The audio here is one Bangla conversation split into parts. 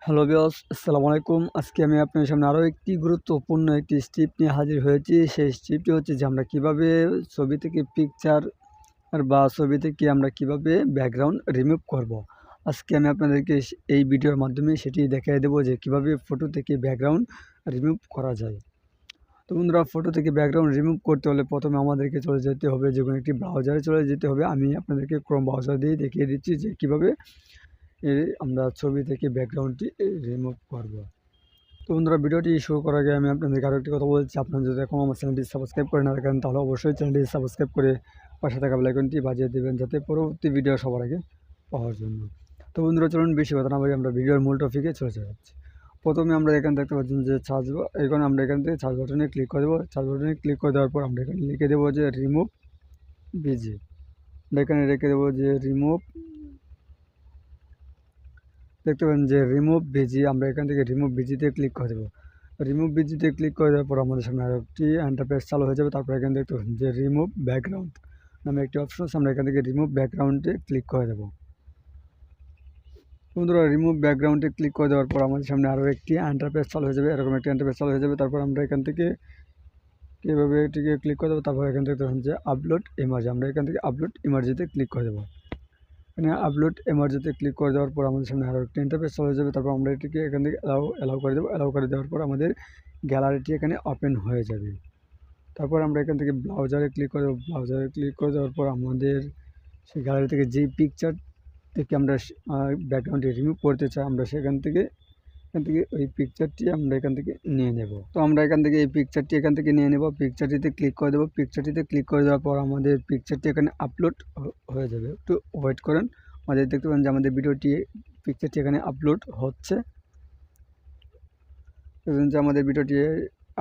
হ্যালো ভিউয়ার্স, আসসালামু আলাইকুম। আজকে আমি আপনার সামনে আরও একটি গুরুত্বপূর্ণ একটি স্টেপ নিয়ে হাজির হয়েছি। সেই স্টেপটি হচ্ছে যে আমরা কিভাবে ছবি থেকে পিকচার বা ছবি থেকে আমরা কিভাবে ব্যাকগ্রাউন্ড রিমুভ করব। আজকে আমি আপনাদেরকে এই ভিডিওর মাধ্যমে সেটি দেখিয়ে দেবো যে কিভাবে ফটো থেকে ব্যাকগ্রাউন্ড রিমুভ করা যায়। তো বন্ধুরা, ফটো থেকে ব্যাকগ্রাউন্ড রিমুভ করতে হলে প্রথমে আমাদেরকে চলে যেতে হবে যে কোনো একটি ব্রাউজারে চলে যেতে হবে। আমি আপনাদেরকে ক্রোম ব্রাউজার দিয়ে দেখিয়ে দিচ্ছি যে কীভাবে আমরা ছবি থেকে ব্যাকগ্রাউন্ডটি রিমুভ করব। তো বন্ধুরা, ভিডিওটি শুরু করার আগে আমি আপনাদেরকে আরও একটি কথা বলছি। আপনারা যদি এখন আমার চ্যানেলটি সাবস্ক্রাইব করে না থাকেন তাহলে অবশ্যই চ্যানেলটি সাবস্ক্রাইব করে পাশে থাকা বেল আইকনটি বাজিয়ে দেবেন যাতে পরবর্তী ভিডিও সবার আগে পাওয়ার জন্য। তো বন্ধুরা, চলুন বেশি কথা না বলে আমরা ভিডিওর মূল টপিকে চলে যাচ্ছি। প্রথমে আমরা এখানে দেখতে পাচ্ছেন যে আমরা এখান থেকে সার্চ বাটনে ক্লিক করে দেবো। সার্চ বাটনে ক্লিক করে দেওয়ার পর আমরা এখানে লিখে দেবো যে রিমুভ বিজি। আমরা এখানে রেখে দেবো যে রিমুভ, দেখতে পাবেন যে রিমুভ বিজি। আমরা এখান থেকে রিমুভ বিজিতে ক্লিক করে দেবো। রিমুভ বিজিতে ক্লিক করে দেওয়ার পর আমাদের সামনে আরও একটি ইন্টারফেস চালু হয়ে যাবে। তারপর এখানে দেখতে পাবেন যে রিমুভ ব্যাকগ্রাউন্ড নামে একটি অপশন আছে। আমরা এখান থেকে রিমুভ ব্যাকগ্রাউন্ডে ক্লিক করে দেবো। বন্ধুরা, রিমুভ ব্যাকগ্রাউন্ডে ক্লিক করে দেওয়ার পর আমাদের সামনে আরও একটি ইন্টারফেস চালু হয়ে যাবে। এরকম একটি ইন্টারফেস চালু হয়ে যাবে। তারপর আমরা এখান থেকে কীভাবে এটিকে ক্লিক করে দেবো। তারপর এখান থেকে দেখতে যে আপলোড ইমেজ, আমরা এখান থেকে আপলোড ইমেজেতে ক্লিক করে দেবো। এখানে আপলোড ইমেজেতে ক্লিক করে দেওয়ার পর আমাদের সামনে আরও একটা ইন্টারফেস চলে যাবে। তারপর আমরা এটিকে এখান থেকে অ্যালাউ করে দেবো। অ্যালাউ করে দেওয়ার পর আমাদের গ্যালারিটি এখানে ওপেন হয়ে যাবে। তারপর আমরা এখান থেকে ব্রাউজারে ক্লিক করে দেবো। ব্রাউজারে ক্লিক করে দেওয়ার পর আমাদের সেই গ্যালারি থেকে যেই পিকচার থেকে আমরা ব্যাকগ্রাউন্ডটি রিমুভ করতে চাই আমরা এখান থেকে ওই পিকচারটি আমরা এখান থেকে নিয়ে নেব। তো আমরা এখান থেকে এই পিকচারটি এখান থেকে নিয়ে নেব। পিকচারটিতে ক্লিক করে দেবো। পিকচারটিতে ক্লিক করে দেওয়ার পর আমাদের পিকচারটি এখানে আপলোড হয়ে যাবে। একটু ওয়েট করেন। আমাদের দেখতে পাবেন যে আমাদের পিকচারটি এখানে আপলোড হচ্ছে। দেখবেন যে আমাদের ভিডিওটি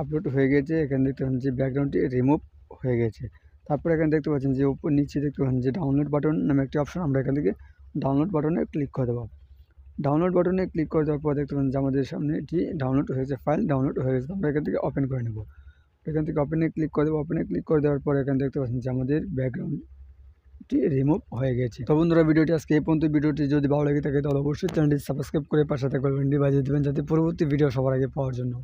আপলোড হয়ে গেছে। এখানে দেখতে পাচ্ছেন যে ব্যাকগ্রাউন্ডটি রিমুভ হয়ে গেছে। তারপর এখানে দেখতে পাচ্ছেন যে উপর নিচে দেখতে পাচ্ছেন যে ডাউনলোড বাটন নামে একটি অপশন, আমরা এখান থেকে ডাউনলোড বাটনে ক্লিক করে দেবো। ডাউনলোড বাটনে ক্লিক করে দেওয়ার পর দেখতে পাচ্ছেন যে আমাদের সামনে এটি ডাউনলোড হয়েছে, ফাইল ডাউনলোড হয়ে গেছে। আমরা এখান থেকে ওপেন করে নেব। এখান থেকে ওপেনে ক্লিক করে দেবো। ওপেনে ক্লিক করে দেওয়ার পর এখানে দেখতে পাচ্ছেন যে আমাদের ব্যাকগ্রাউন্ডটি রিমুভ হয়ে গেছে। তো বন্ধুরা, ভিডিওটি আজকে এই পর্যন্ত। ভিডিওটি যদি ভালো লেগে থাকে তাহলে অবশ্যই চ্যানেলটি সাবস্ক্রাইব করে পাশে থাকা বেল আইকনটি বাজিয়ে দেবেন যাতে পরবর্তী ভিডিও সবার আগে পাওয়ার জন্য।